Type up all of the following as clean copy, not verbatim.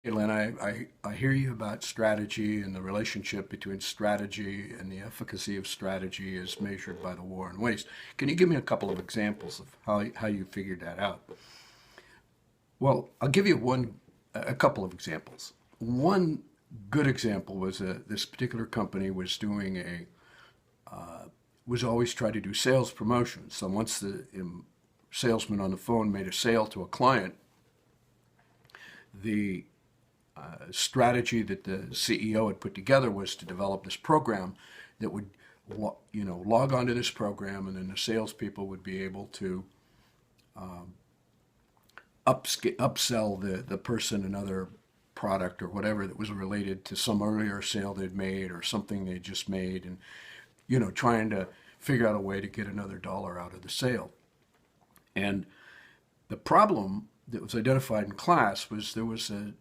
Hey, Lynn, I hear you about strategy and the relationship between strategy and the efficacy of strategy as measured by the war on waste. Can you give me a couple of examples of how you figured that out? Well, I'll give you a couple of examples. One good example was this particular company was doing was always trying to do sales promotions. So once the salesman on the phone made a sale to a client, the strategy that the CEO had put together was to develop this program that would, log onto this program, and then the salespeople would be able to upsell the person another product or whatever that was related to some earlier sale they'd made or something they just made, and trying to figure out a way to get another dollar out of the sale. And the problem that was identified in class was there was a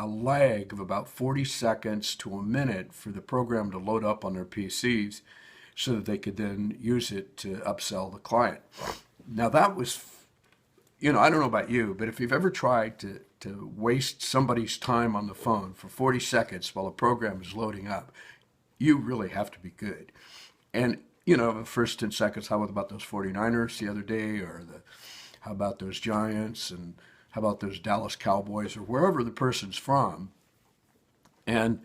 lag of about 40 seconds to a minute for the program to load up on their PCs so that they could then use it to upsell the client. Now that was, I don't know about you, but if you've ever tried to waste somebody's time on the phone for 40 seconds while a program is loading up, you really have to be good. And, the first 10 seconds, how about those 49ers the other day, or how about those Giants, and how about those Dallas Cowboys, or wherever the person's from. And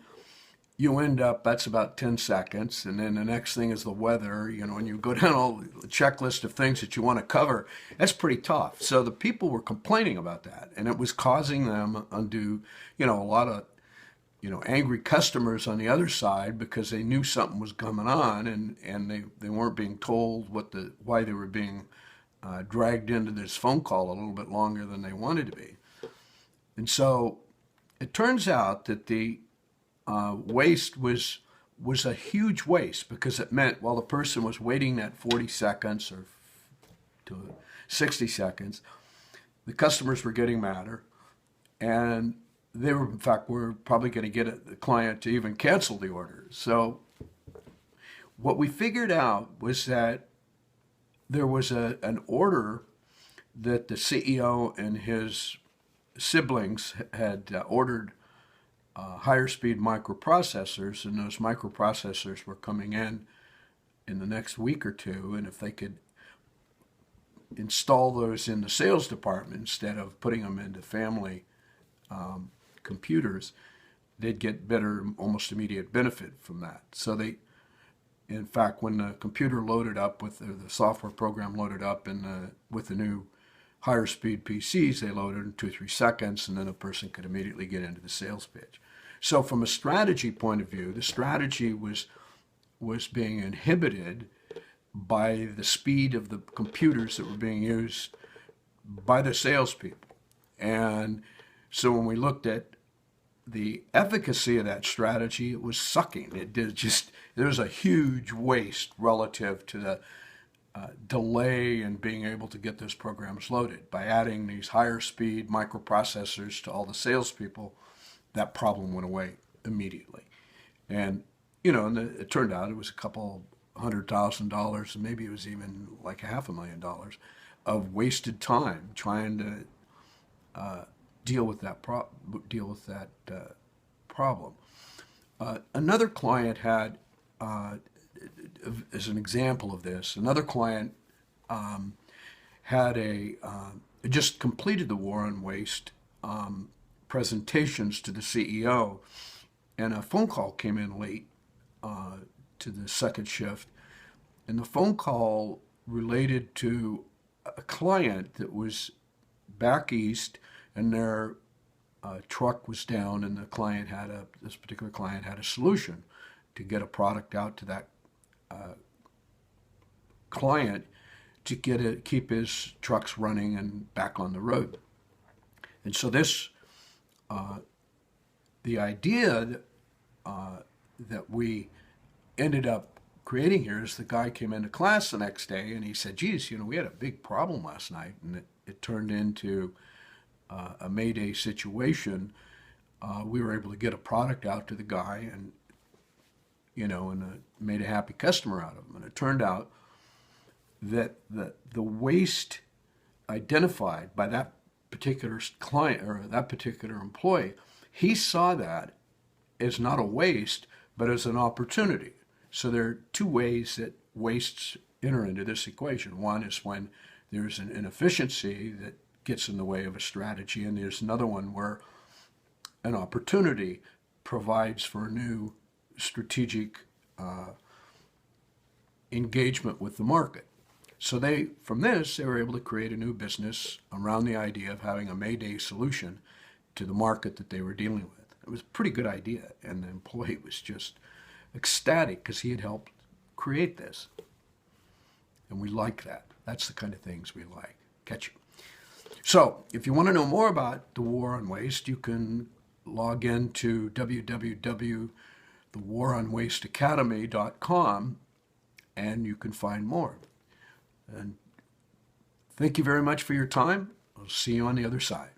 you end up, that's about 10 seconds. And then the next thing is the weather, and you go down all the checklist of things that you want to cover. That's pretty tough. So the people were complaining about that. And it was causing them undue, a lot of, angry customers on the other side because they knew something was coming on, and they weren't being told why they were being dragged into this phone call a little bit longer than they wanted to be. And so it turns out that the waste was a huge waste, because it meant while the person was waiting that 40 seconds or to 60 seconds, the customers were getting madder, and they were, in fact, were probably going to get the client to even cancel the order. So what we figured out was that there was an order that the CEO and his siblings had ordered higher speed microprocessors, and those microprocessors were coming in the next week or two. And if they could install those in the sales department instead of putting them into family computers, they'd get better, almost immediate benefit from that. So in fact, when the computer loaded up with the software program loaded up with the new higher speed PCs, they loaded in 2 or 3 seconds, and then a person could immediately get into the sales pitch. So from a strategy point of view, the strategy was being inhibited by the speed of the computers that were being used by the salespeople. And so when we looked at the efficacy of that strategy, it was sucking. There was a huge waste relative to the delay in being able to get those programs loaded. By adding these higher speed microprocessors to all the salespeople, that problem went away immediately. And, it turned out it was a couple $100,000, and maybe it was even like $500,000 of wasted time trying to deal with that problem. Another client had, as an example of this, another client had just completed the War on Waste presentations to the CEO, and a phone call came in late to the second shift, and the phone call related to a client that was back east, and their truck was down, and this particular client had a solution to get a product out to that client to keep his trucks running and back on the road. And so the idea that we ended up creating here is the guy came into class the next day and he said, geez, we had a big problem last night, and it turned into a Mayday situation. We were able to get a product out to the guy, and made a happy customer out of him. And it turned out that the waste identified by that particular client or that particular employee He saw that as not a waste, but as an opportunity. So there are two ways that wastes enter into this equation. One is when there's an inefficiency that gets in the way of a strategy, and there's another one where an opportunity provides for a new strategic engagement with the market. So from this, they were able to create a new business around the idea of having a Mayday solution to the market that they were dealing with. It was a pretty good idea, and the employee was just ecstatic because he had helped create this. And we like that. That's the kind of things we like. Catch you. So if you want to know more about the war on waste, you can log in to www.thewaronwasteacademy.com and you can find more. And thank you very much for your time. I'll see you on the other side.